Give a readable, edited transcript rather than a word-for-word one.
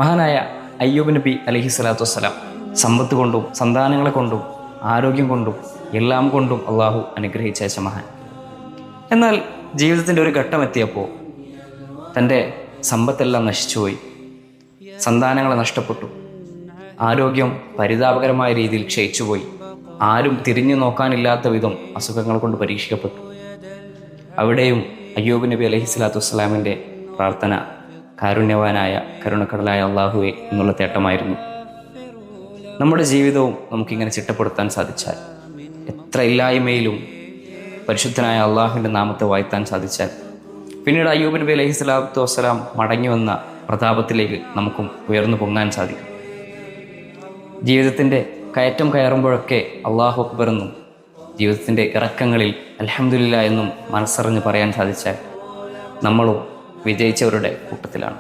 മഹാനായ അയ്യൂബ് നബി അലൈഹി സ്വലാത്തു വസ്സലാം സമ്പത്ത് കൊണ്ടും സന്താനങ്ങളെ കൊണ്ടും ആരോഗ്യം കൊണ്ടും എല്ലാം കൊണ്ടും അള്ളാഹു അനുഗ്രഹിച്ചയച്ച മഹാൻ. എന്നാൽ ജീവിതത്തിൻ്റെ ഒരു ഘട്ടം എത്തിയപ്പോൾ തൻ്റെ സമ്പത്തെല്ലാം നശിച്ചുപോയി, സന്താനങ്ങളെ നഷ്ടപ്പെട്ടു, ആരോഗ്യം പരിതാപകരമായ രീതിയിൽ ക്ഷയിച്ചുപോയി, ആരും തിരിഞ്ഞു നോക്കാനില്ലാത്ത വിധം അസുഖങ്ങൾ കൊണ്ട് പരീക്ഷിക്കപ്പെട്ടു. അവിടെയും അയ്യൂബ് നബി അലൈഹി സ്വലാത്തു വസ്സലാമിൻ്റെ പ്രാർത്ഥന കാരുണ്യവാനായ കരുണക്കടലായ അള്ളാഹുവെ എന്നുള്ള തേട്ടമായിരുന്നു. നമ്മുടെ ജീവിതവും നമുക്കിങ്ങനെ ചിട്ടപ്പെടുത്താൻ സാധിച്ചാൽ, എത്ര ഇല്ലായ്മയിലും പരിശുദ്ധനായ അള്ളാഹുവിൻ്റെ നാമത്തെ വാഴ്ത്താൻ സാധിച്ചാൽ, പിന്നീട് അയ്യൂബ് നബി അലൈഹി സ്വലാത്തു വസ്സലാം മടങ്ങി വന്ന പ്രതാപത്തിലേക്ക് നമുക്കും ഉയർന്നു പൊങ്ങാൻ സാധിക്കും. ജീവിതത്തിൻ്റെ കയറ്റം കയറുമ്പോഴൊക്കെ അള്ളാഹു അക്ബർ എന്നും ജീവിതത്തിൻ്റെ ഇറക്കങ്ങളിൽ അൽഹംദുലില്ലാ എന്നും മനസ്സറിഞ്ഞ് പറയാൻ സാധിച്ചാൽ നമ്മളും വിജയിച്ചവരുടെ കൂട്ടത്തിലാണ്.